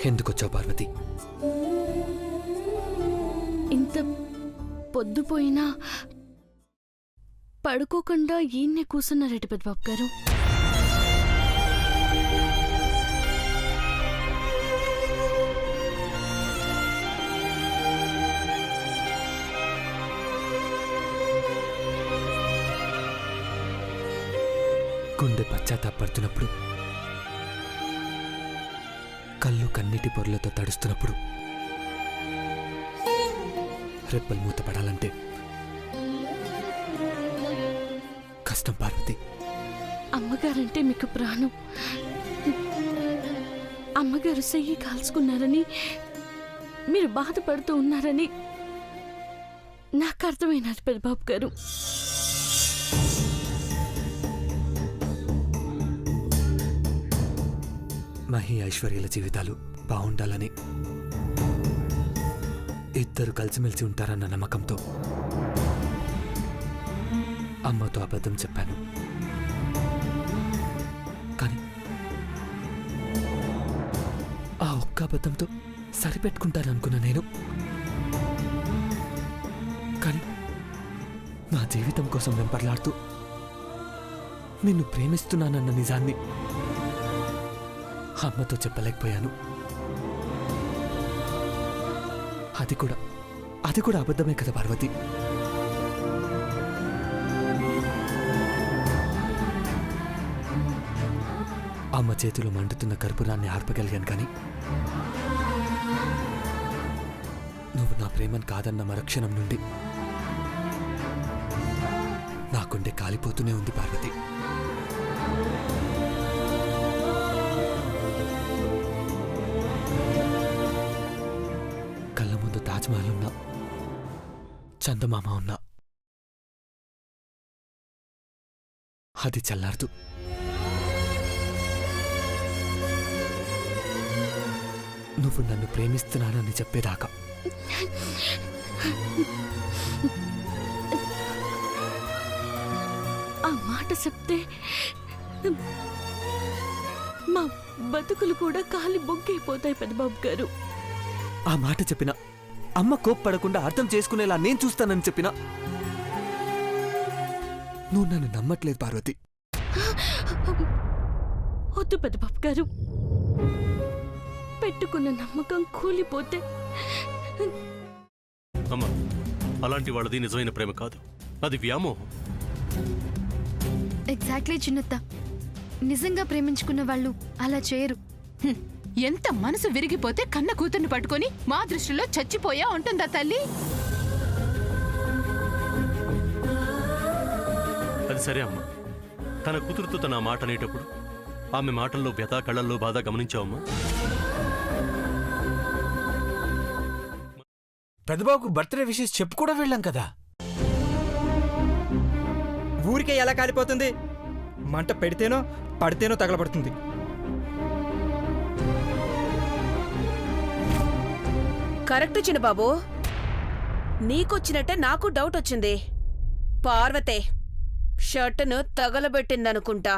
ఎందుకొచ్చావు పార్వతి? ఇంత పొద్దుపోయినా పడుకోకుండా ఈయన్నే కూర్చున్నారట పెద్దబాబు గారు. గుండె పశ్చాత్తాపడుతున్నప్పుడు, కళ్ళు కన్నీటి పొరలతో తడుస్తున్నప్పుడు, రెప్పలు మూతపడాలంటే కష్టం పార్వతి. అమ్మగారంటే మీకు ప్రాణం. అమ్మగారు సెయ్యి కాల్చుకున్నారని, మీరు బాధపడుతూ ఉన్నారని నాకు అర్థమైనారు పెద్దబాబు గారు. మహి ఐశ్వర్యాల జీవితాలు బాగుండాలని, ఇద్దరు కలిసిమెలిసి ఉంటారన్న నమ్మకంతో అమ్మతో అబద్ధం చెప్పాను. కానీ ఆ ఒక్క అబద్ధంతో సరిపెట్టుకుంటాననుకున్నా నేను. కానీ నా జీవితం కోసం వెంపర్లాడుతూ నిన్ను ప్రేమిస్తున్నానన్న నిజాన్ని అమ్మతో చెప్పలేకపోయాను. అది కూడా అబద్ధమే కదా పార్వతి. అమ్మ చేతిలో మండుతున్న కర్పూరాన్ని ఆర్పగలిగాను, కానీ నువ్వు నా ప్రేమను కాదన్న మరుక్షణం నుండి నా గుండె కాలిపోతూనే ఉంది పార్వతి. కళ్ళ ముందు తాజ్మహల్ ఉన్నా, చందమామ ఉన్నా, అది చల్లారదు. నువ్వు నన్ను ప్రేమిస్తున్నానని చెప్పేదాకా. ఆ మాట చెప్తే మా బతుకులు కూడా కాలి బొగ్గైపోతాయి పెద్దబాబు గారు. ఆ మాట చెప్పినా, అమ్మ కోప్పడకుండా అర్థం చేసుకునేలా నేను చూస్తానని చెప్పినా నువ్వు నన్ను నమ్మట్లేదు పార్వతి. వద్దు పెద్దబాబు గారు. పెట్టుకున్న నమ్మకం కూలిపోతే. అమ్మ, అలాంటి వాళ్ళది నిజమైన ప్రేమ కాదు, అది వ్యామోహం. ఎగ్జాక్ట్లీ చిన్నత్త. నిజంగా ప్రేమించుకున్న వాళ్ళు అలా చేయరు. ఎంత మనసు విరిగిపోతే కన్న కూతుర్ని పట్టుకొని మా దృష్టిలో చచ్చిపోయా ఉంటుందా తల్లి? అది సరే అమ్మా, తన కూతురుతో తన మాట అనేటప్పుడు ఆమె మాటల్లో వ్యథ, కళ్ళల్లో బాధ గమనించావమ్మా? పెద్దబాబుకు బర్త్డే విషెస్ చెప్పు కూడా వెళ్ళాం కదా. ఊరికే ఎలా కాలిపోతుంది? మంట పెడితేనో పడితేనో తగలబడుతుంది. కరెక్ట్ చిన్నబాబు, నీకొచ్చినట్టే నాకు డౌట్ వచ్చింది. పార్వతే షర్టును తగలబెట్టిందనుకుంటా.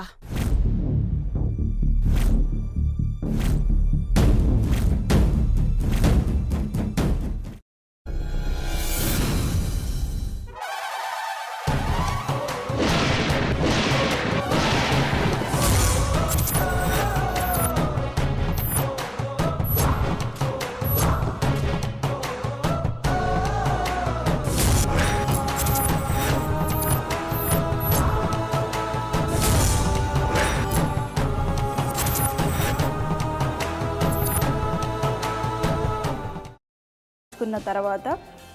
తర్వాత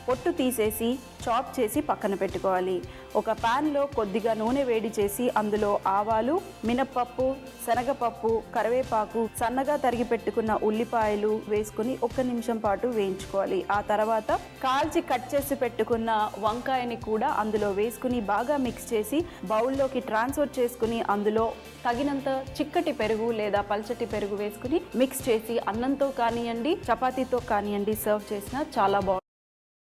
పొట్టు తీసేసి చాప్ చేసి పక్కన పెట్టుకోవాలి. ఒక ప్యాన్లో కొద్దిగా నూనె వేడి చేసి అందులో ఆవాలు, మినప్పప్పు, శనగపప్పు, కరివేపాకు, సన్నగా తరిగి పెట్టుకున్న ఉల్లిపాయలు వేసుకుని 1 నిమిషం పాటు వేయించుకోవాలి. ఆ తర్వాత కాల్చి కట్ చేసి పెట్టుకున్న వంకాయని కూడా అందులో వేసుకుని బాగా మిక్స్ చేసి బౌల్లోకి ట్రాన్స్ఫర్ చేసుకుని అందులో తగినంత చిక్కటి పెరుగు లేదా పల్చటి పెరుగు వేసుకుని మిక్స్ చేసి అన్నంతో కానివ్వండి, చపాతీతో కానివ్వండి సర్వ్ చేసినా చాలా బాగుంటుంది.